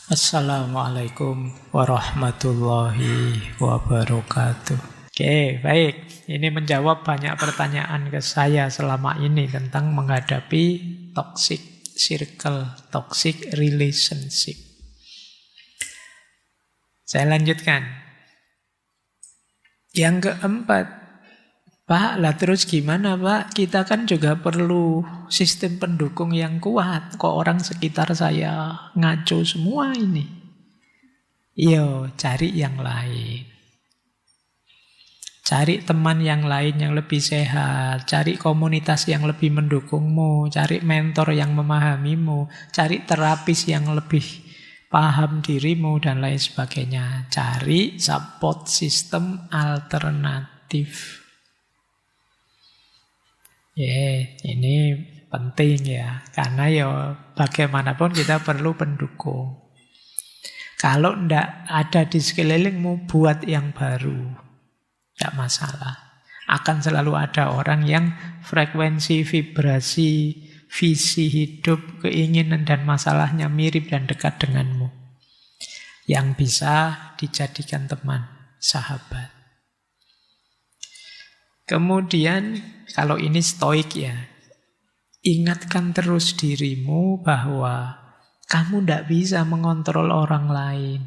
Assalamualaikum warahmatollahi wabarakatuh. Oke, baik. Ini menjawab banyak pertanyaan ke saya selama ini tentang menghadapi toxic circle, toxic relationship. Saya lanjutkan. Yang keempat, Pak, lah terus gimana Pak? Kita kan juga perlu sistem pendukung yang kuat. Kok orang sekitar saya ngaco semua ini? Yo, cari yang lain. Cari teman yang lain yang lebih sehat. Cari komunitas yang lebih mendukungmu. Cari mentor yang memahamimu. Cari terapis yang lebih paham dirimu dan lain sebagainya. Cari support system alternatif. Ini penting ya, karena ya bagaimanapun kita perlu pendukung. Kalau ndak ada di sekelilingmu, buat yang baru, ndak masalah. Akan selalu ada orang yang frekuensi, vibrasi, visi hidup, keinginan dan masalahnya mirip dan dekat denganmu, yang bisa dijadikan teman, sahabat. Kemudian, kalau ini stoik ya, ingatkan terus dirimu bahwa kamu tidak bisa mengontrol orang lain.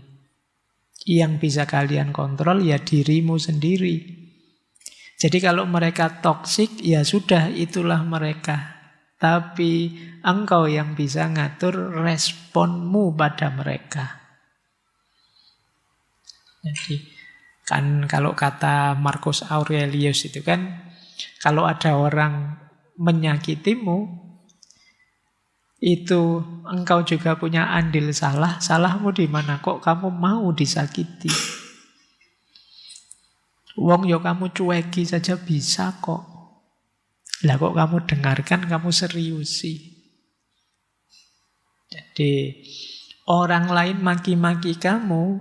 Yang bisa kalian kontrol ya dirimu sendiri. Jadi kalau mereka toksik, ya sudah itulah mereka. Tapi engkau yang bisa ngatur responmu pada mereka. Jadi kan kalau kata Marcus Aurelius itu kan, kalau ada orang menyakitimu, itu engkau juga punya andil salah. Salahmu di mana? Kok kamu mau disakiti? Wong yo kamu cueki saja bisa kok. Lah kok kamu dengarkan, kamu seriusi. Jadi orang lain maki-maki kamu,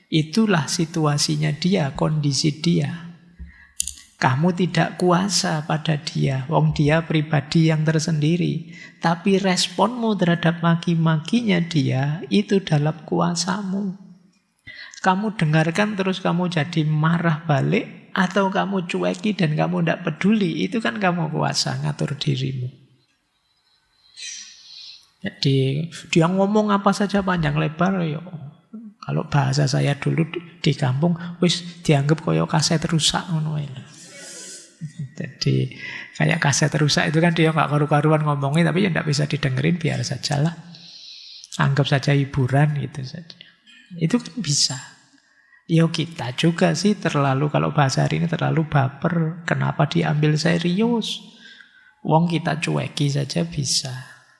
itulah situasinya dia, kondisi dia. Kamu tidak kuasa pada dia. Wong dia pribadi yang tersendiri. Tapi responmu terhadap maki-makinya dia, itu dalam kuasamu. Kamu dengarkan terus kamu jadi marah balik, atau kamu cueki dan kamu tidak peduli, itu kan kamu kuasa ngatur dirimu. Jadi dia ngomong apa saja panjang lebar, yo. Kalau bahasa saya dulu di kampung, wis dianggap koyo kaset rusak ngono. Jadi kayak kaset rusak itu kan dia nggak karu-karuan ngomongin, tapi ya nggak bisa didengerin, biar sajalah. Anggap saja hiburan gitu saja. Itu kan bisa. Ya kita juga sih terlalu, kalau bahasa hari ini terlalu baper. Kenapa diambil serius? Wong kita cueki saja bisa.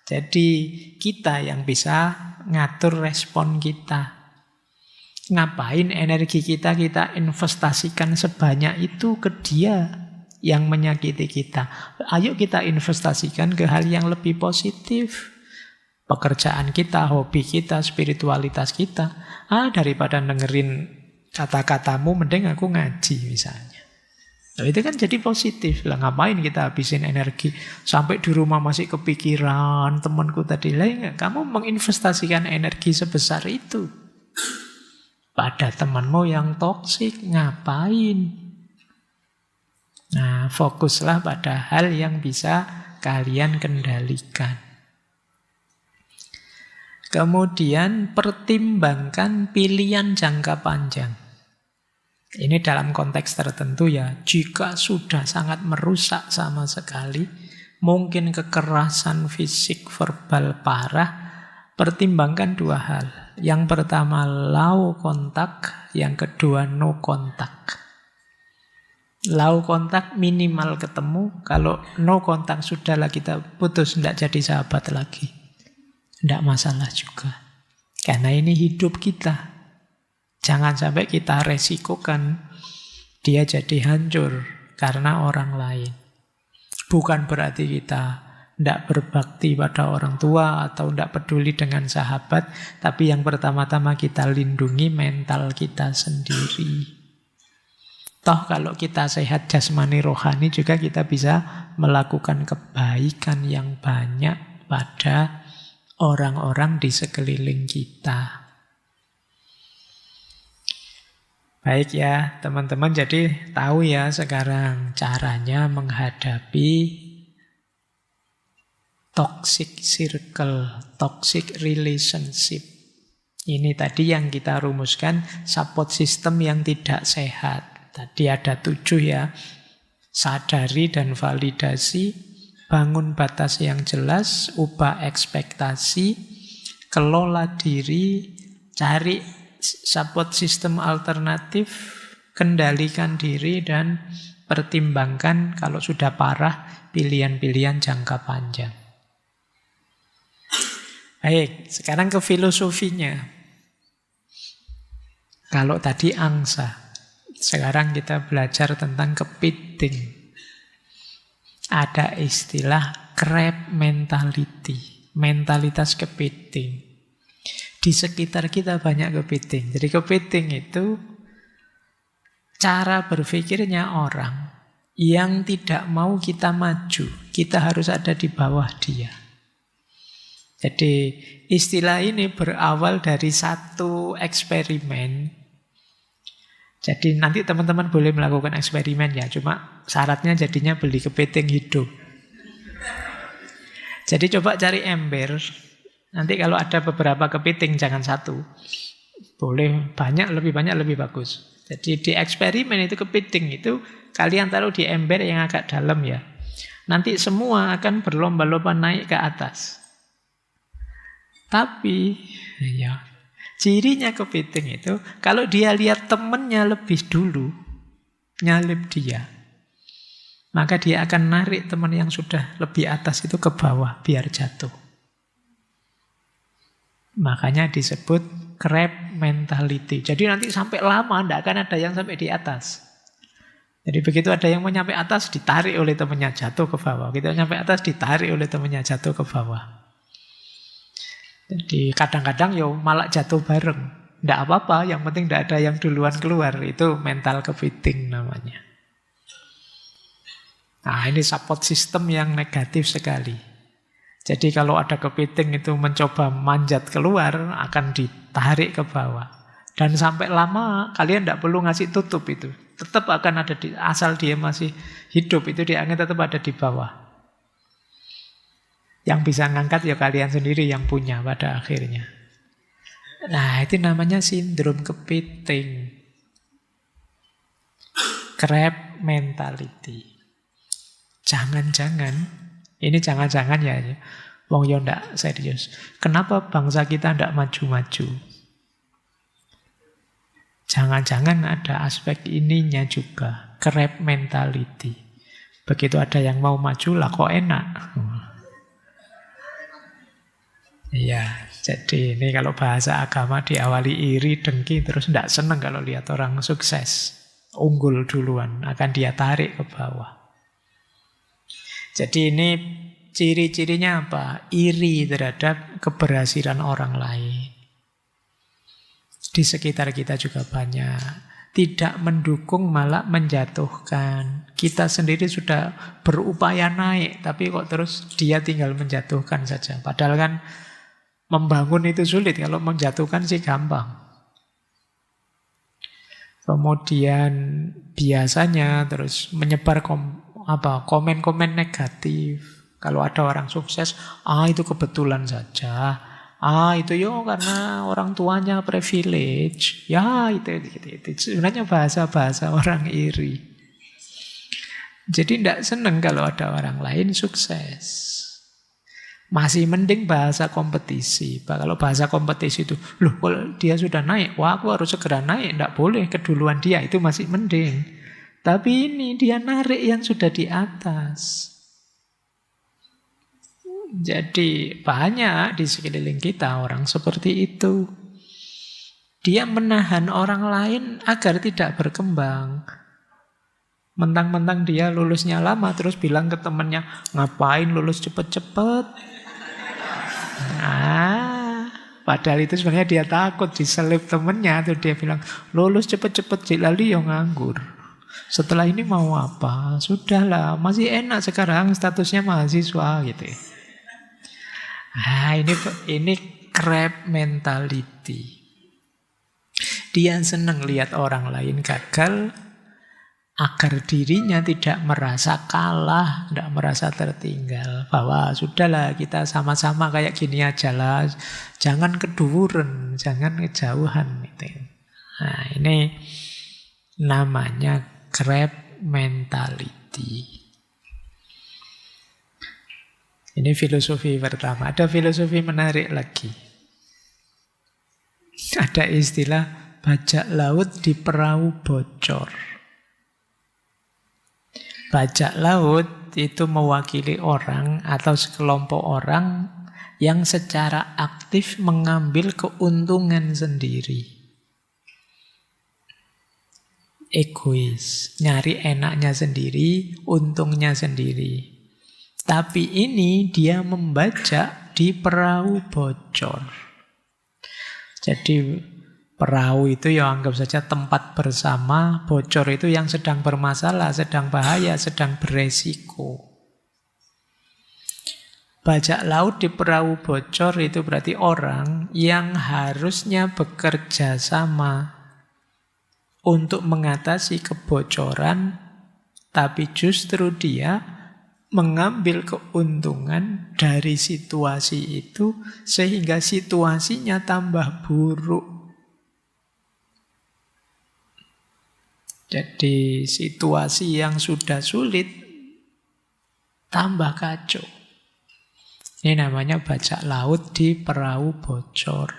Jadi kita yang bisa ngatur respon kita. Ngapain energi kita investasikan sebanyak itu ke dia yang menyakiti kita. Ayo kita investasikan ke hal yang lebih positif. Pekerjaan kita, hobi kita, spiritualitas kita. Daripada dengerin kata-katamu, mending aku ngaji misalnya. Nah, itu kan jadi positif. Lah ngapain kita habisin energi sampai di rumah masih kepikiran temanku tadi. Lah kamu menginvestasikan energi sebesar itu pada temanmu yang toksik, ngapain? Nah, fokuslah pada hal yang bisa kalian kendalikan. Kemudian pertimbangkan pilihan jangka panjang. Ini dalam konteks tertentu ya, jika sudah sangat merusak sama sekali, mungkin kekerasan fisik verbal parah, pertimbangkan dua hal. Yang pertama low kontak, yang kedua no kontak. Low kontak minimal ketemu, kalau no kontak sudahlah kita putus, tidak jadi sahabat lagi. Tidak masalah juga. Karena ini hidup kita. Jangan sampai kita resikokan dia jadi hancur karena orang lain. Bukan berarti kita tidak berbakti pada orang tua atau tidak peduli dengan sahabat, tapi yang pertama-tama kita lindungi mental kita sendiri. Toh kalau kita sehat jasmani rohani juga kita bisa melakukan kebaikan yang banyak pada orang-orang di sekeliling kita. Baik ya, teman-teman, jadi tahu ya sekarang caranya menghadapi toxic circle, toxic relationship. Ini tadi yang kita rumuskan, support system yang tidak sehat. Tadi ada 7 ya. Sadari dan validasi, bangun batas yang jelas, ubah ekspektasi, kelola diri, cari support system alternatif, kendalikan diri, dan pertimbangkan kalau sudah parah pilihan-pilihan jangka panjang. Baik, sekarang ke filosofinya. Kalau tadi angsa, sekarang kita belajar tentang kepiting. Ada istilah crab mentality, mentalitas kepiting. Di sekitar kita banyak kepiting. Jadi kepiting itu cara berpikirnya orang yang tidak mau kita maju. Kita harus ada di bawah dia. Jadi istilah ini berawal dari satu eksperimen. Jadi nanti teman-teman boleh melakukan eksperimen ya. Cuma syaratnya jadinya beli kepiting hidup. Jadi coba cari ember. Nanti kalau ada beberapa kepiting jangan satu. Boleh banyak, lebih bagus. Jadi di eksperimen itu kepiting itu kalian taruh di ember yang agak dalam ya. Nanti semua akan berlomba-lomba naik ke atas. Tapi ya, cirinya kepiting itu kalau dia lihat temennya lebih dulu nyalip dia, maka dia akan narik teman yang sudah lebih atas itu ke bawah biar jatuh. Makanya disebut crab mentality. Jadi nanti sampai lama tidak akan ada yang sampai di atas. Jadi begitu ada yang mau nyampe atas ditarik oleh temannya jatuh ke bawah. Begitu nyampe atas ditarik oleh temannya jatuh ke bawah. Jadi kadang-kadang ya malah jatuh bareng. Tidak apa-apa, yang penting tidak ada yang duluan keluar. Itu mental kepiting namanya. Nah, ini support system yang negatif sekali. Jadi kalau ada kepiting itu mencoba manjat keluar, akan ditarik ke bawah. Dan sampai lama kalian tidak perlu ngasih tutup itu. Tetap akan ada asal dia masih hidup, itu dia akan tetap ada di bawah. Yang bisa ngangkat ya kalian sendiri yang punya pada akhirnya. Nah, itu namanya sindrom kepiting. Crab mentality. Jangan-jangan, ini jangan-jangan ya. Wong yo ndak serius. Kenapa bangsa kita ndak maju-maju? Jangan-jangan ada aspek ininya juga. Crab mentality. Begitu ada yang mau maju lah kok enak. Iya, jadi ini kalau bahasa agama diawali iri, dengki, terus tidak senang kalau lihat orang sukses. Unggul duluan, akan dia tarik ke bawah. Jadi ini ciri-cirinya apa? Iri terhadap keberhasilan orang lain. Di sekitar kita juga banyak. Tidak mendukung, malah menjatuhkan. Kita sendiri sudah berupaya naik, tapi kok terus dia tinggal menjatuhkan saja. Padahal kan membangun itu sulit, kalau menjatuhkan sih gampang. Kemudian biasanya terus menyebar komen-komen negatif. Kalau ada orang sukses, itu kebetulan saja. Itu karena orang tuanya privilege. Ya, itu. Sebenarnya bahasa-bahasa orang iri. Jadi tidak senang kalau ada orang lain sukses. Masih mending bahasa kompetisi. Kalau bahasa kompetisi itu, kalau dia sudah naik, wah aku harus segera naik, tidak boleh keduluan dia, itu masih mending. Tapi ini dia narik yang sudah di atas. Jadi banyak di sekeliling kita orang seperti itu. Dia menahan orang lain agar tidak berkembang. Mentang-mentang dia lulusnya lama, terus bilang ke temannya, ngapain lulus cepet-cepet? Padahal itu sebenarnya dia takut diselip temennya. Tuh dia bilang, lulus cepet-cepet lalu yang nganggur. Setelah ini mau apa? Sudahlah, masih enak sekarang statusnya mahasiswa gitu. Ini crab mentality. Dia senang lihat orang lain gagal agar dirinya tidak merasa kalah, tidak merasa tertinggal. Bahwa sudahlah kita sama-sama kayak gini aja lah. Jangan keduren, jangan kejauhan. Nah, ini namanya grab mentality. Ini filosofi pertama. Ada filosofi menarik lagi. Ada istilah bajak laut di perahu bocor. Bajak laut itu mewakili orang atau sekelompok orang yang secara aktif mengambil keuntungan sendiri. Egois, nyari enaknya sendiri, untungnya sendiri. Tapi ini dia membajak di perahu bocor. Jadi perahu itu ya anggap saja tempat bersama, bocor itu yang sedang bermasalah, sedang bahaya, sedang beresiko. Bajak laut di perahu bocor itu berarti orang yang harusnya bekerja sama untuk mengatasi kebocoran, tapi justru dia mengambil keuntungan dari situasi itu sehingga situasinya tambah buruk. Jadi situasi yang sudah sulit tambah kacau. Ini namanya bajak laut di perahu bocor.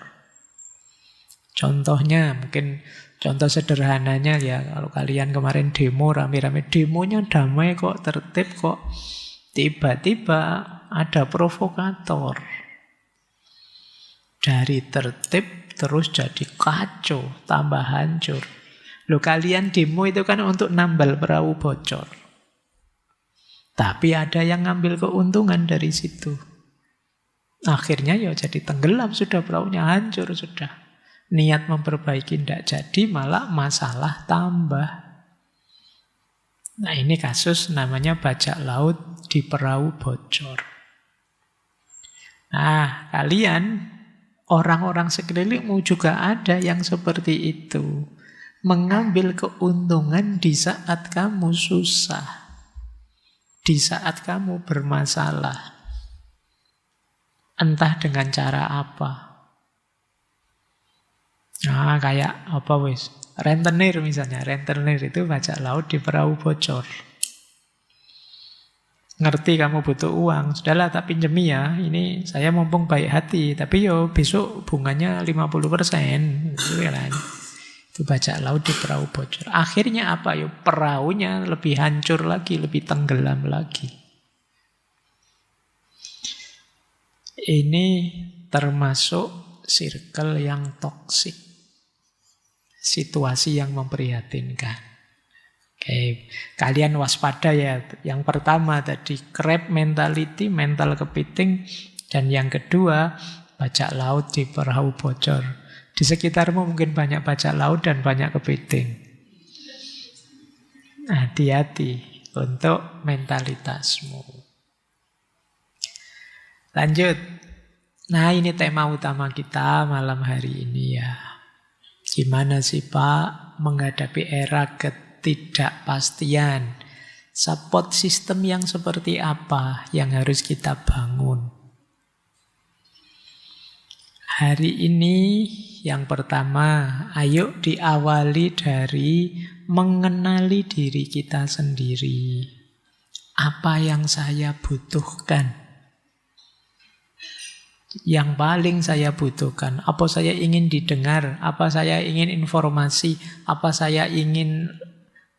Contohnya mungkin contoh sederhananya ya, kalau kalian kemarin demo rame-rame, demonya damai kok, tertib kok, tiba-tiba ada provokator. Dari tertib terus jadi kacau, tambah hancur. Loh, kalian demo itu kan untuk nambal perahu bocor. Tapi ada yang ngambil keuntungan dari situ. Akhirnya ya jadi tenggelam sudah, perahunya hancur sudah. Niat memperbaiki tidak jadi, malah masalah tambah. Nah, ini kasus namanya bajak laut di perahu bocor. Nah, kalian, orang-orang sekelilingmu juga ada yang seperti itu. Mengambil keuntungan di saat kamu susah. Di saat kamu bermasalah. Entah dengan cara apa. Nah, kayak apa wis? Rentenir misalnya. Rentenir itu bajak laut di perahu bocor. Ngerti kamu butuh uang, sudahlah tak pinjemi ya. Ini saya mumpung baik hati, tapi yo besok bunganya 50%. Gitu kan. Itu bajak laut di perahu bocor. Akhirnya apa yo? Perahunya lebih hancur lagi, lebih tenggelam lagi. Ini termasuk circle yang toksik. Situasi yang memprihatinkan. Oke, kalian waspada ya. Yang pertama tadi crab mentality, mental kepiting. Dan yang kedua, bajak laut di perahu bocor. Di sekitarmu mungkin banyak bajak laut dan banyak kepiting. Hati-hati untuk mentalitasmu. Lanjut. Nah, ini tema utama kita malam hari ini ya. Gimana sih Pak menghadapi era ketidakpastian? Support system yang seperti apa yang harus kita bangun? Hari ini yang pertama, ayo diawali dari mengenali diri kita sendiri. Apa yang saya butuhkan? Yang paling saya butuhkan, apa saya ingin didengar, apa saya ingin informasi, apa saya ingin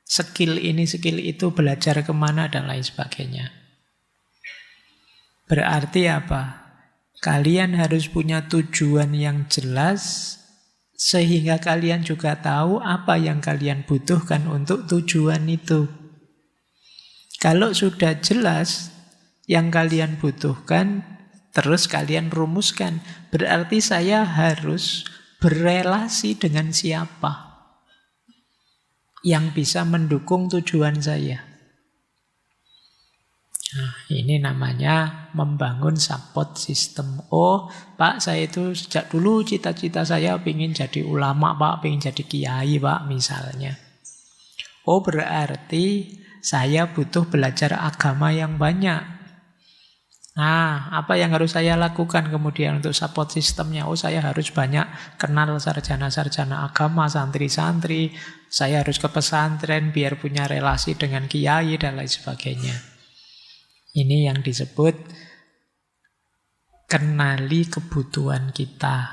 skill ini, skill itu, belajar kemana, dan lain sebagainya. Berarti apa? Kalian harus punya tujuan yang jelas, sehingga kalian juga tahu apa yang kalian butuhkan untuk tujuan itu. Kalau sudah jelas yang kalian butuhkan, terus kalian rumuskan, berarti saya harus berelasi dengan siapa yang bisa mendukung tujuan saya. Nah, ini namanya membangun support system. Oh, Pak, saya itu sejak dulu cita-cita saya ingin jadi ulama, Pak, ingin jadi kiai, Pak, misalnya. Oh, berarti saya butuh belajar agama yang banyak. Nah, apa yang harus saya lakukan kemudian untuk support sistemnya? Oh, saya harus banyak kenal sarjana-sarjana agama, santri-santri. Saya harus ke pesantren biar punya relasi dengan kiai dan lain sebagainya. Ini yang disebut kenali kebutuhan kita.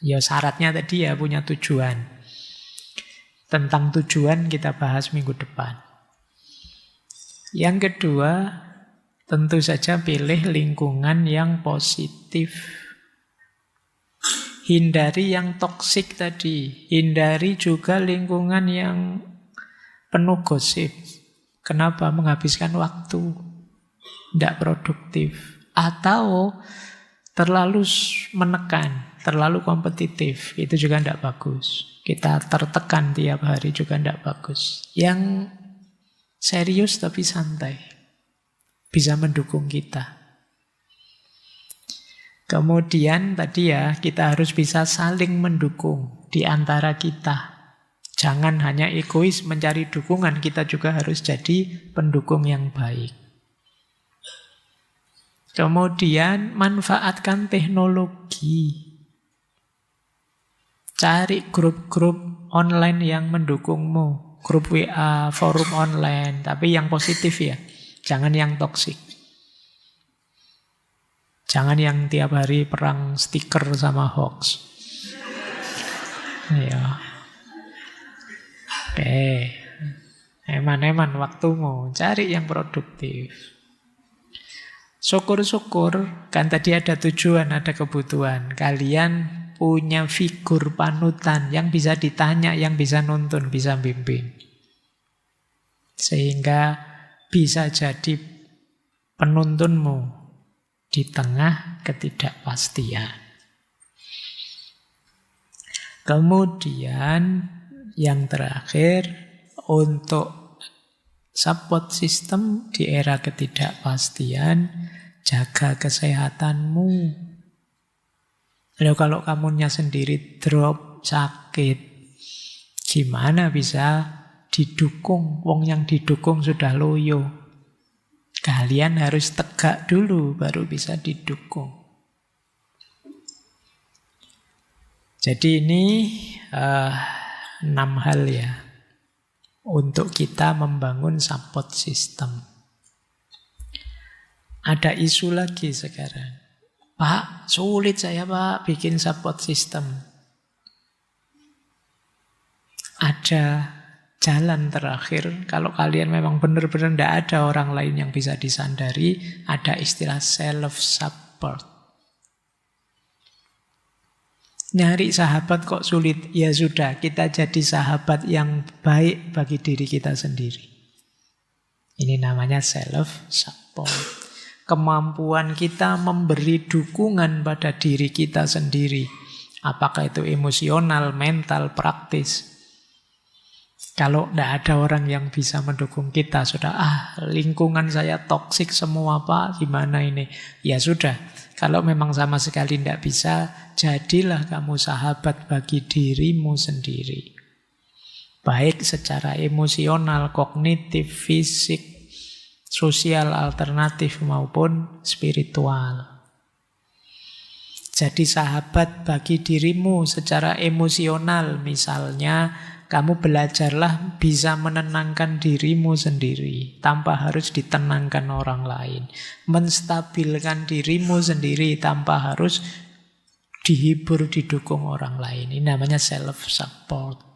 Ya syaratnya tadi ya punya tujuan. Tentang tujuan kita bahas minggu depan. Yang kedua, tentu saja pilih lingkungan yang positif. Hindari yang toksik tadi. Hindari juga lingkungan yang penuh gosip. Kenapa? Menghabiskan waktu. Tidak produktif. Atau terlalu menekan, terlalu kompetitif. Itu juga tidak bagus. Kita tertekan tiap hari juga tidak bagus. Yang serius tapi santai. Bisa mendukung kita. Kemudian tadi ya, kita harus bisa saling mendukung di antara kita. Jangan hanya egois mencari dukungan, kita juga harus jadi pendukung yang baik. Kemudian manfaatkan teknologi. Cari grup-grup online yang mendukungmu. Grup WA, forum online, tapi yang positif ya. Jangan yang toksik. Jangan yang tiap hari perang stiker sama hoax. Ya. Oke. Eman-eman waktumu. Cari yang produktif. Syukur-syukur, kan tadi ada tujuan, ada kebutuhan. Kalian punya figur panutan yang bisa ditanya, yang bisa nuntun, bisa bimbing. Sehingga bisa jadi penuntunmu di tengah ketidakpastian. Kemudian yang terakhir, untuk support system di era ketidakpastian, jaga kesehatanmu. Lalu kalau kamunya sendiri drop, sakit, gimana bisa didukung? Wong yang didukung sudah loyo. Kalian harus tegak dulu baru bisa didukung. Jadi ini 6 hal ya untuk kita membangun support system. Ada isu lagi sekarang. Pak, sulit saya Pak bikin support system. Ada jalan terakhir, kalau kalian memang benar-benar tidak ada orang lain yang bisa disandari, ada istilah self-support. Nyari sahabat kok sulit? Ya sudah, kita jadi sahabat yang baik bagi diri kita sendiri. Ini namanya self-support. Kemampuan kita memberi dukungan pada diri kita sendiri. Apakah itu emosional, mental, praktis. Kalau tidak ada orang yang bisa mendukung kita, sudah, lingkungan saya toksik semua Pak, gimana ini? Ya sudah, kalau memang sama sekali tidak bisa, jadilah kamu sahabat bagi dirimu sendiri. Baik secara emosional, kognitif, fisik, sosial, alternatif maupun spiritual. Jadi sahabat bagi dirimu secara emosional, misalnya kamu belajarlah bisa menenangkan dirimu sendiri tanpa harus ditenangkan orang lain. Menstabilkan dirimu sendiri tanpa harus dihibur, didukung orang lain. Ini namanya self-support.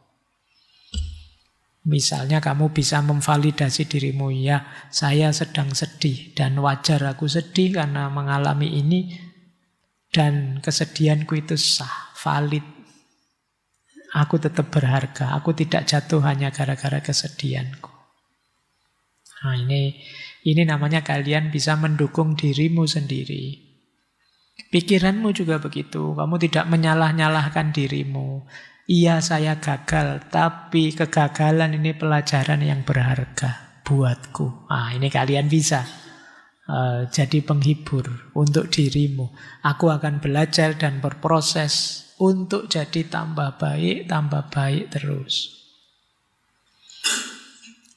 Misalnya kamu bisa memvalidasi dirimu, ya saya sedang sedih dan wajar aku sedih karena mengalami ini dan kesedihanku itu sah, valid. Aku tetap berharga, aku tidak jatuh hanya gara-gara kesedihanku. Nah ini namanya kalian bisa mendukung dirimu sendiri. Pikiranmu juga begitu, kamu tidak menyalah-nyalahkan dirimu. Iya saya gagal, tapi kegagalan ini pelajaran yang berharga buatku. Nah ini kalian bisa. jadi penghibur untuk dirimu. Aku akan belajar dan berproses untuk jadi tambah baik terus.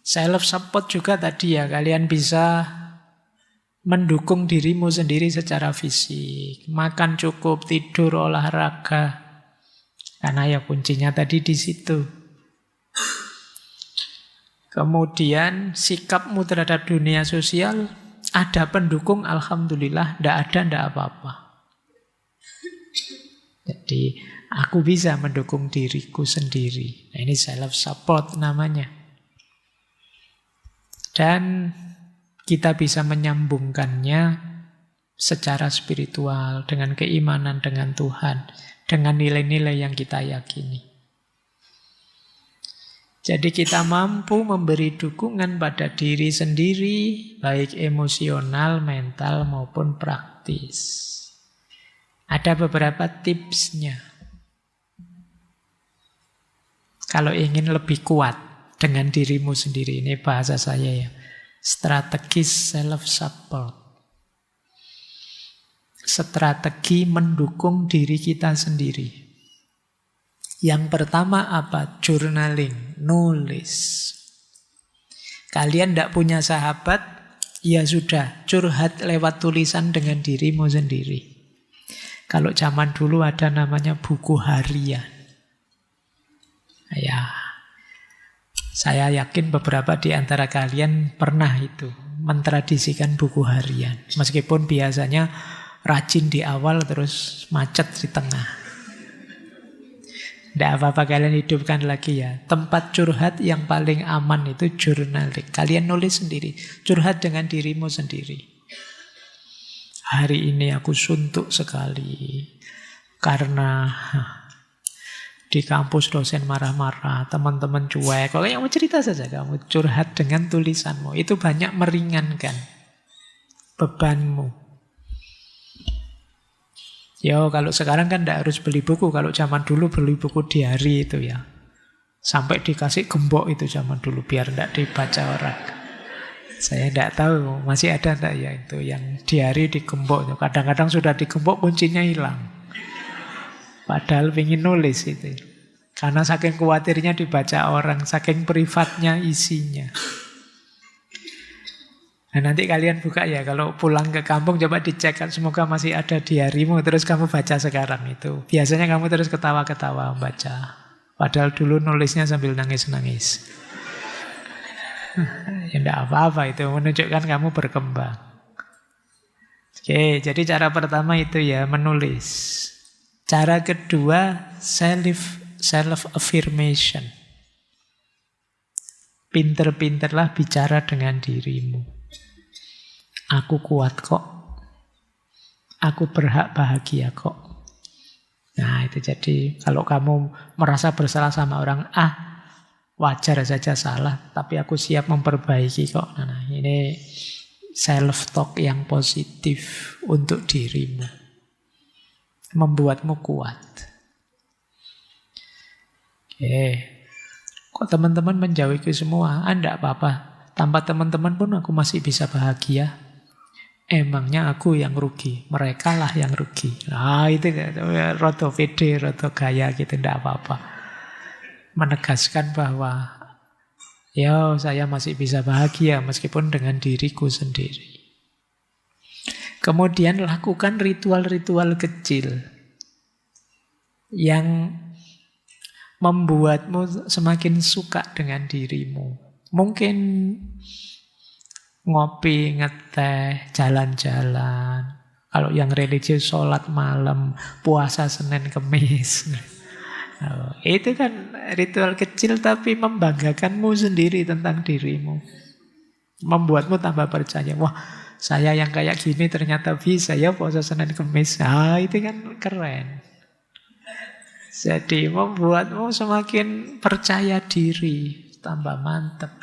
Self-support juga tadi ya, kalian bisa mendukung dirimu sendiri secara fisik. Makan cukup, tidur, olahraga. Karena ya kuncinya tadi di situ. Kemudian sikapmu terhadap dunia sosial, ada pendukung, alhamdulillah. Tidak apa-apa. Jadi aku bisa mendukung diriku sendiri. Nah, ini self-support namanya. Dan kita bisa menyambungkannya secara spiritual, dengan keimanan dengan Tuhan, dengan nilai-nilai yang kita yakini. Jadi kita mampu memberi dukungan pada diri sendiri, baik emosional, mental, maupun praktis. Ada beberapa tipsnya. Kalau ingin lebih kuat dengan dirimu sendiri, ini bahasa saya ya, strategis self-support. Strategi mendukung diri kita sendiri. Yang pertama apa? Journaling, nulis. Kalian tidak punya sahabat, ya sudah, curhat lewat tulisan dengan dirimu sendiri. Kalau zaman dulu ada namanya buku harian. Ya, saya yakin beberapa di antara kalian pernah itu mentradisikan buku harian. Meskipun biasanya rajin di awal terus macet di tengah. Tidak apa-apa, kalian hidupkan lagi ya. Tempat curhat yang paling aman itu journaling. Kalian nulis sendiri. Curhat dengan dirimu sendiri. Hari ini aku suntuk sekali. Karena di kampus dosen marah-marah, teman-teman cuek. Kalau yang mau cerita saja kamu. Curhat dengan tulisanmu. Itu banyak meringankan bebanmu. Yo, kalau sekarang kan tidak harus beli buku. Kalau zaman dulu beli buku diari itu ya. Sampai dikasih gembok itu zaman dulu. Biar tidak dibaca orang. Saya tidak tahu masih ada tidak ya itu. Yang diari digembok. Kadang-kadang sudah digembok kuncinya hilang. Padahal ingin nulis itu. Karena saking khawatirnya dibaca orang. Saking privatnya isinya. Nah, nanti kalian buka ya, kalau pulang ke kampung coba dicek, semoga masih ada diarimu, terus kamu baca sekarang itu. Biasanya kamu terus ketawa-ketawa baca. Padahal dulu nulisnya sambil nangis-nangis. Ya enggak apa-apa, itu menunjukkan kamu berkembang. Oke, jadi cara pertama itu ya, menulis. Cara kedua, self-affirmation. Pinter-pinterlah bicara dengan dirimu. Aku kuat kok. Aku berhak bahagia kok. Nah itu jadi kalau kamu merasa bersalah sama orang, wajar saja salah, tapi aku siap memperbaiki kok. Nah ini self-talk yang positif untuk dirimu. Membuatmu kuat. Oke. Kok teman-teman menjauhiku semua? Tidak apa-apa. Tanpa teman-teman pun aku masih bisa bahagia. Emangnya aku yang rugi, mereka lah yang rugi. Nah itu roto pede, roto gaya gitu, tidak apa-apa. Menegaskan bahwa saya masih bisa bahagia meskipun dengan diriku sendiri. Kemudian lakukan ritual-ritual kecil yang membuatmu semakin suka dengan dirimu. Mungkin ngopi, ngeteh, jalan-jalan. Kalau yang religius, sholat malam, puasa Senin Kemis. Itu kan ritual kecil tapi membanggakanmu sendiri tentang dirimu. Membuatmu tambah percaya. Wah, saya yang kayak gini ternyata bisa ya puasa Senin Kemis. Itu kan keren. Jadi membuatmu semakin percaya diri, tambah mantap.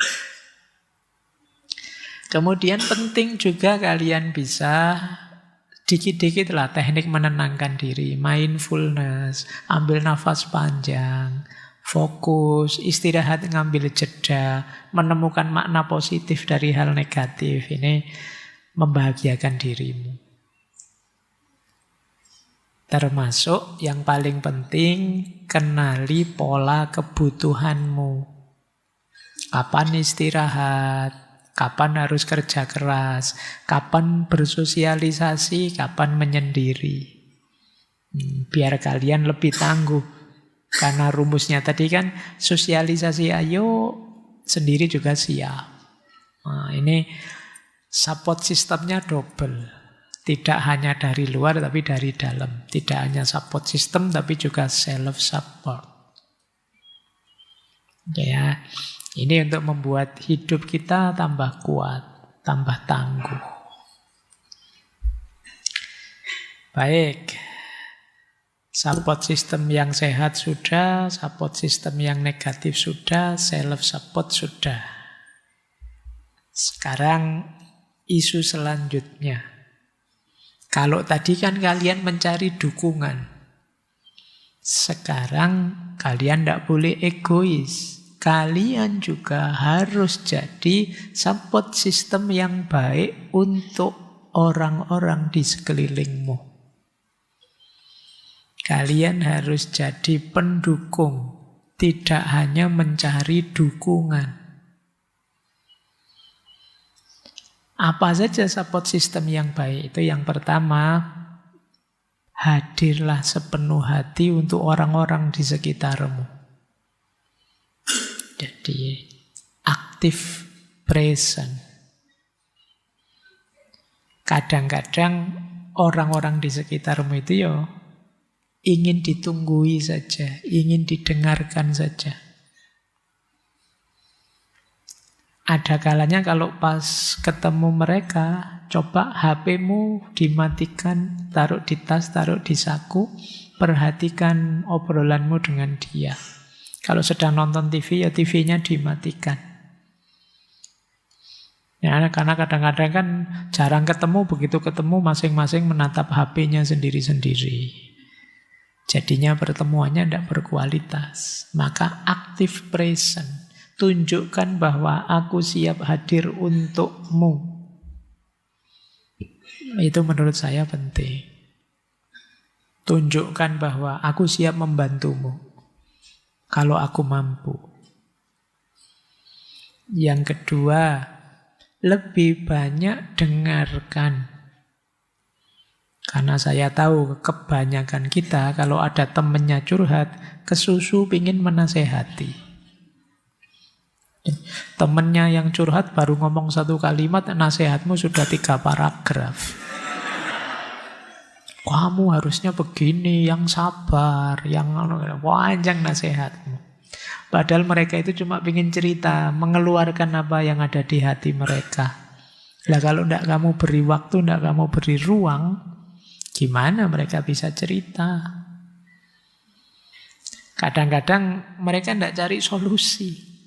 Kemudian penting juga kalian bisa dikit-dikit lah teknik menenangkan diri, mindfulness, ambil nafas panjang, fokus, istirahat, ngambil jeda, menemukan makna positif dari hal negatif. Ini membahagiakan dirimu. Termasuk yang paling penting, kenali pola kebutuhanmu. Kapan istirahat, kapan harus kerja keras, kapan bersosialisasi, kapan menyendiri. Biar kalian lebih tangguh. Karena rumusnya tadi kan sosialisasi ayo, sendiri juga siap. Nah, ini support sistemnya double. Tidak hanya dari luar tapi dari dalam. Tidak hanya support system tapi juga self support. Ya, ini untuk membuat hidup kita tambah kuat, tambah tangguh. Baik. Support system yang sehat sudah, support system yang negatif sudah, self support sudah. Sekarang isu selanjutnya. Kalau tadi kan kalian mencari dukungan. Sekarang kalian tidak boleh egois. Kalian juga harus jadi support system yang baik untuk orang-orang di sekelilingmu. Kalian harus jadi pendukung, tidak hanya mencari dukungan. Apa saja support system yang baik? Itu yang pertama, hadirlah sepenuh hati untuk orang-orang di sekitarmu. Jadi, active present. Kadang-kadang orang-orang di sekitarmu itu ingin ditunggui saja, ingin didengarkan saja. Ada kalanya kalau pas ketemu mereka, coba HP-mu dimatikan, taruh di tas, taruh di saku, perhatikan obrolanmu dengan dia. Kalau sedang nonton TV, ya TV-nya dimatikan. Ya, karena kadang-kadang kan jarang ketemu, begitu ketemu masing-masing menatap HP-nya sendiri-sendiri. Jadinya pertemuannya tidak berkualitas. Maka active present. Tunjukkan bahwa aku siap hadir untukmu. Itu menurut saya penting. Tunjukkan bahwa aku siap membantumu kalau aku mampu. Yang kedua, lebih banyak dengarkan. Karena saya tahu kebanyakan kita kalau ada temennya curhat, kesusu pingin menasehati. Temennya yang curhat baru ngomong satu kalimat, nasihatmu sudah 3 paragraf. Kamu harusnya begini, yang sabar, yang panjang nasihatmu. Padahal mereka itu cuma pingin cerita, mengeluarkan apa yang ada di hati mereka. Lah kalau tidak kamu beri waktu, tidak kamu beri ruang, gimana mereka bisa cerita? Kadang-kadang mereka tidak cari solusi.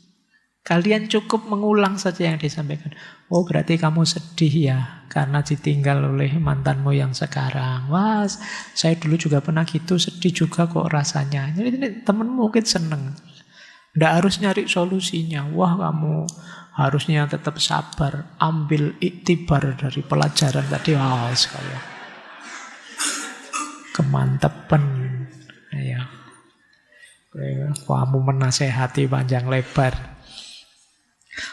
Kalian cukup mengulang saja yang disampaikan. Oh, berarti kamu sedih ya karena ditinggal oleh mantanmu yang sekarang. Wah, saya dulu juga pernah gitu, sedih juga kok rasanya. Jadi temenmu mungkin seneng. Tidak harus nyari solusinya. Wah, kamu harusnya tetap sabar. Ambil iktibar dari pelajaran tadi. Wah, sekali. Kemantepan. Ya. Kamu menasehati panjang lebar.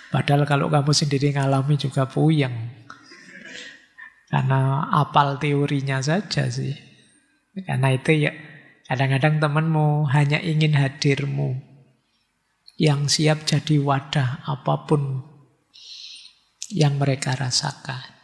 Padahal kalau kamu sendiri ngalami juga puyeng. Karena apal teorinya saja sih. Karena itu ya kadang-kadang temanmu hanya ingin hadirmu. Yang siap jadi wadah apapun yang mereka rasakan.